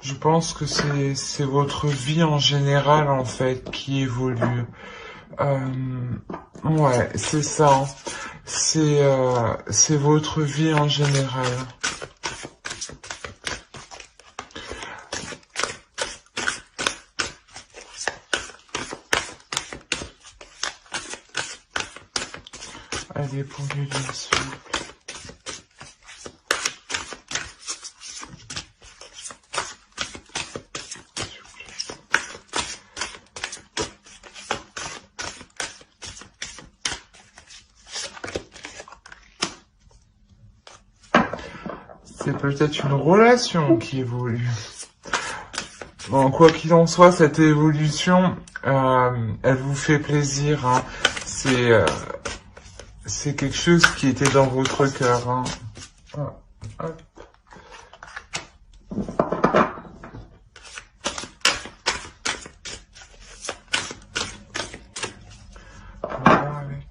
Je pense que c'est votre vie en général en fait qui évolue. Ouais, c'est ça, hein. C'est votre vie en général. Allez, pour lui bien sûr. C'est peut-être une relation qui évolue. Bon, quoi qu'il en soit, cette évolution, elle vous fait plaisir, hein. C'est quelque chose qui était dans votre cœur, hein. Hop. Voilà, avec...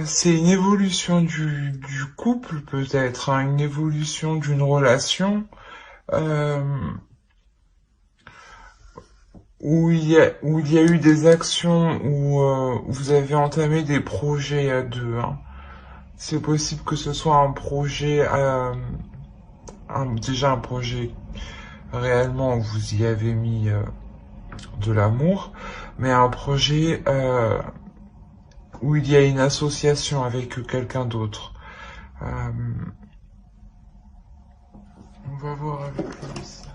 c'est une évolution du couple peut-être, hein, une évolution d'une relation où il y a eu des actions où vous avez entamé des projets à deux, hein. C'est possible que ce soit un projet, déjà un projet réellement où vous y avez mis de l'amour, mais un projet où il y a une association avec quelqu'un d'autre. On va voir avec lui ça.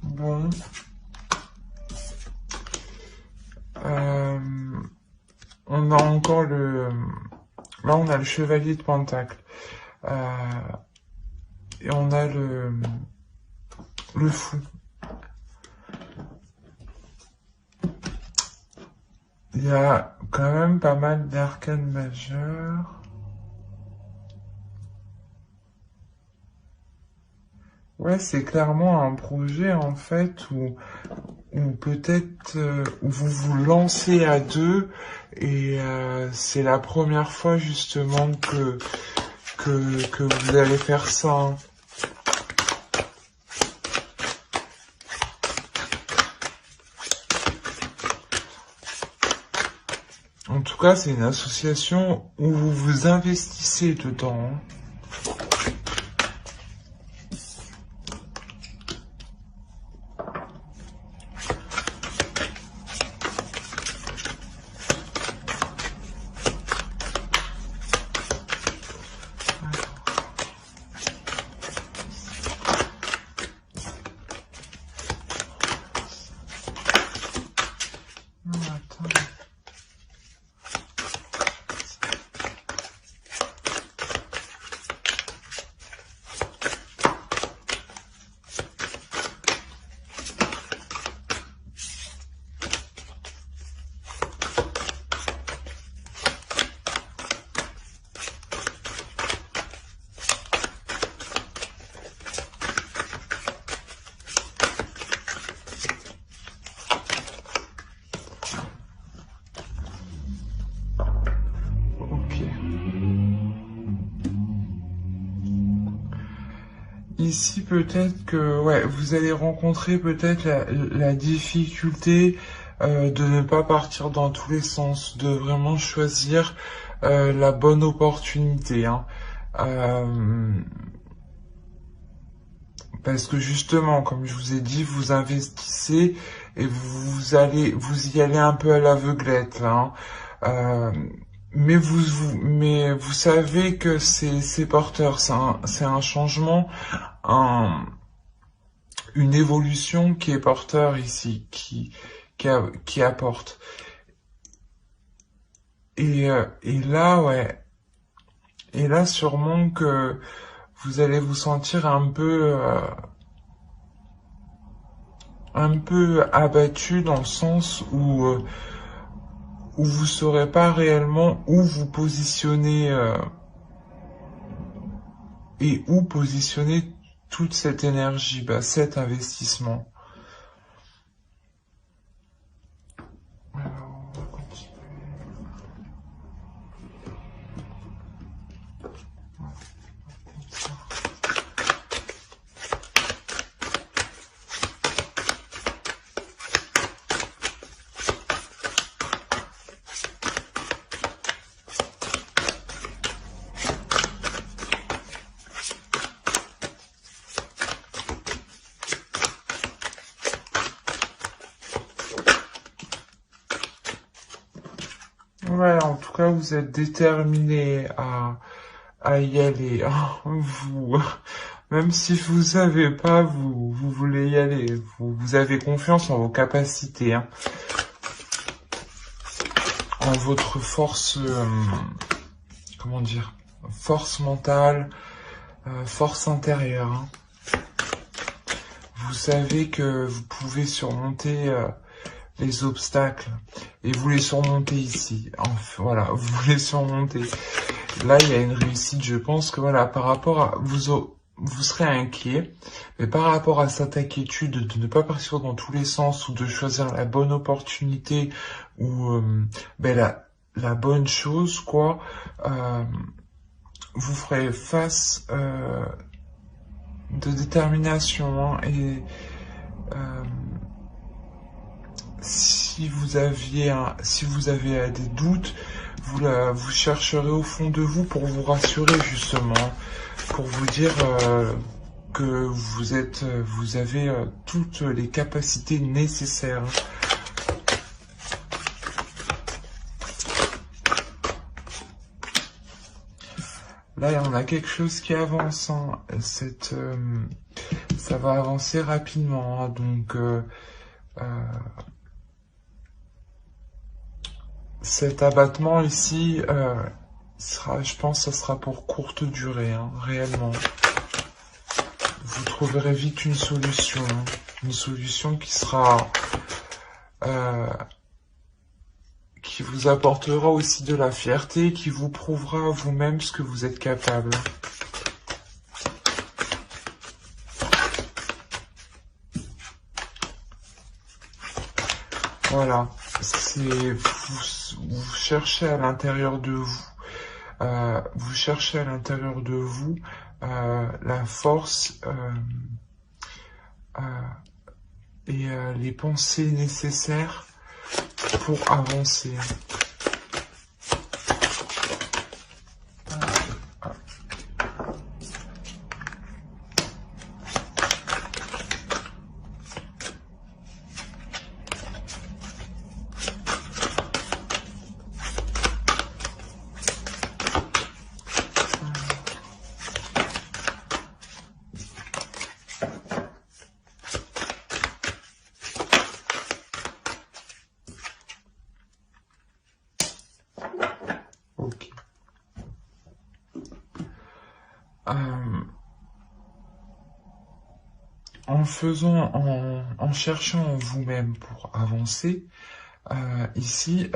Bon. On a encore le... Là, on a le chevalier de Pentacle. Et on a le fou. Il y a quand même pas mal d'arcanes majeures. Ouais, c'est clairement un projet en fait où peut-être où vous vous lancez à deux et c'est la première fois justement que vous allez faire ça, hein. En tout cas, c'est une association où vous vous investissez dedans, hein. Ici, peut-être que ouais, vous allez rencontrer peut-être la difficulté de ne pas partir dans tous les sens, de vraiment choisir la bonne opportunité, hein. Parce que justement, comme je vous ai dit, vous investissez et vous y allez un peu à l'aveuglette, là, hein. Mais vous savez que c'est porteur, c'est un changement, une évolution qui est porteur ici, qui apporte. Et là, ouais. Et là, sûrement que vous allez vous sentir un peu abattu dans le sens où vous saurez pas réellement où vous positionner et où positionner toute cette énergie, cet investissement. Alors, on va continuer. Ouais, en tout cas, vous êtes déterminé à y aller. Vous, même si vous savez pas, vous voulez y aller. Vous avez confiance en vos capacités, hein, en votre force, comment dire, force mentale, force intérieure, hein. Vous savez que vous pouvez surmonter les obstacles et vous les surmontez ici. Enfin, voilà, vous les surmontez. Là, il y a une réussite. Je pense que voilà, par rapport à vous serez inquiet, mais par rapport à cette inquiétude de ne pas partir dans tous les sens ou de choisir la bonne opportunité ou la bonne chose, quoi, vous ferez face de détermination, hein, et si vous avez des doutes, vous chercherez au fond de vous pour vous rassurer, justement, pour vous dire que vous avez toutes les capacités nécessaires. Là, on a quelque chose qui avance, hein. Ça va avancer rapidement, hein. Donc cet abattement ici je pense que ça sera pour courte durée, hein, réellement. Vous trouverez vite une solution qui sera qui vous apportera aussi de la fierté, qui vous prouvera à vous-même ce que vous êtes capable. Voilà, vous cherchez à l'intérieur de vous, la force et les pensées nécessaires pour avancer. Ok. En cherchant en vous-même pour avancer, ici,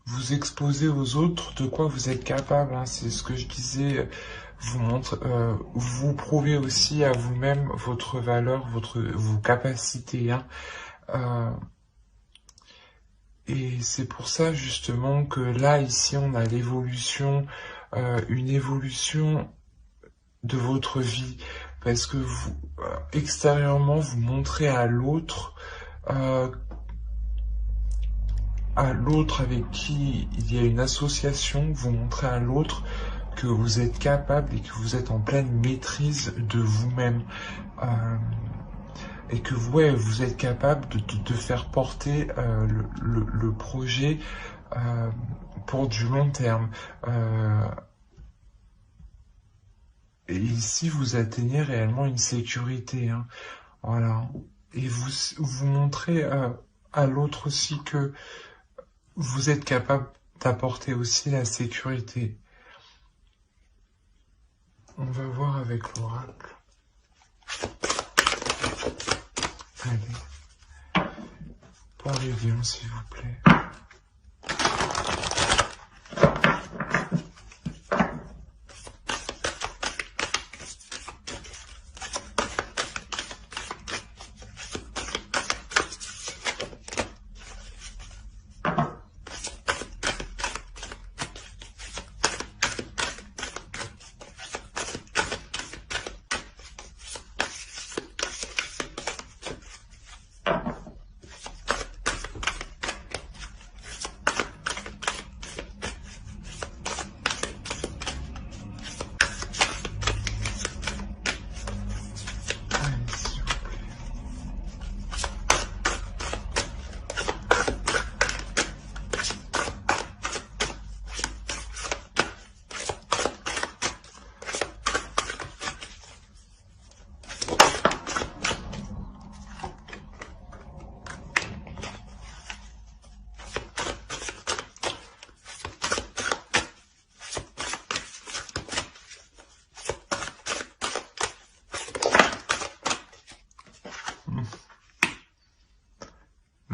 vous exposez aux autres de quoi vous êtes capable, hein, c'est ce que je disais, vous prouvez aussi à vous-même votre valeur, vos capacités, hein, et c'est pour ça justement que là, ici, on a l'évolution, une évolution de votre vie, parce que vous, extérieurement, vous montrez à l'autre avec qui il y a une association, vous montrez à l'autre que vous êtes capable et que vous êtes en pleine maîtrise de vous-même, et que vous êtes capable de faire porter le projet pour du long terme. Et ici, vous atteignez réellement une sécurité, hein. Voilà. Et vous montrez à l'autre aussi que vous êtes capable d'apporter aussi la sécurité. On va voir avec l'oracle. Allez. Parlez bien, s'il vous plaît.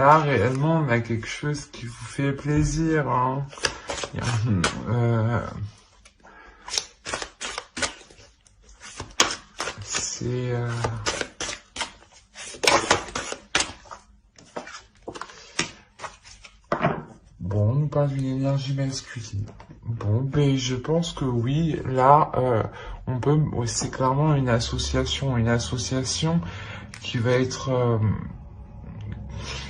Là, réellement, on a quelque chose qui vous fait plaisir, hein. C'est... Bon, on nous parle d'une énergie masculine. Bon, ben, je pense que oui, là, on peut... ouais, c'est clairement une association qui va être...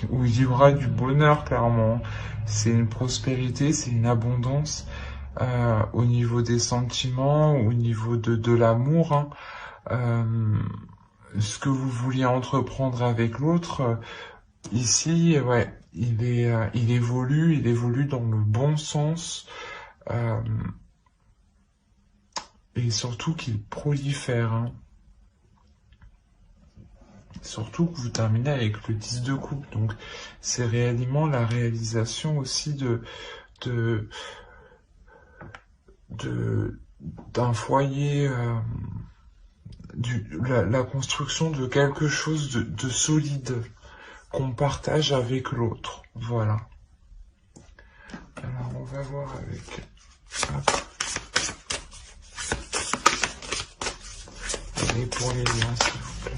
où il y aura du bonheur, clairement. C'est une prospérité, c'est une abondance au niveau des sentiments, au niveau de l'amour, hein. Ce que vous vouliez entreprendre avec l'autre, ici, ouais, il évolue dans le bon sens, et surtout qu'il prolifère, hein. Surtout que vous terminez avec le 10 de coupe, donc c'est réellement la réalisation aussi d'un foyer, la construction de quelque chose de solide qu'on partage avec l'autre. Voilà. Alors on va voir avec... Hop. Et pour les liens, s'il vous plaît.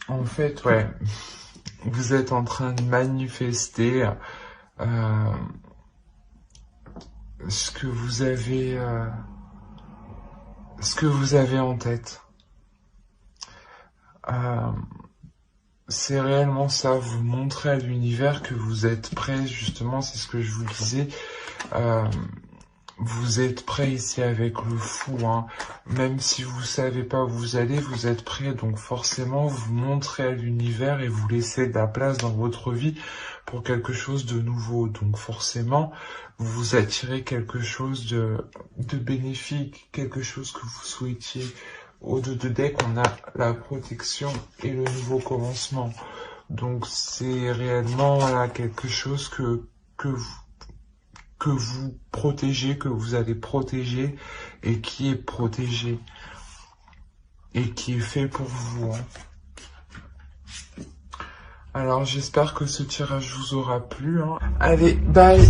En fait, ouais, vous êtes en train de manifester ce que vous avez en tête. C'est réellement ça, vous montrez à l'univers que vous êtes prêt, justement, c'est ce que je vous disais. Vous êtes prêt ici avec le fou, hein. Même si vous savez pas où vous allez, vous êtes prêt. Donc forcément, vous montrez à l'univers et vous laissez de la place dans votre vie pour quelque chose de nouveau. Donc forcément, vous attirez quelque chose de bénéfique, quelque chose que vous souhaitiez. Au 2 de deck, on a la protection et le nouveau commencement. Donc c'est réellement voilà, quelque chose que vous protégez, que vous allez protéger et qui est protégé et qui est fait pour vous, hein. Alors j'espère que ce tirage vous aura plu, hein. Allez, bye.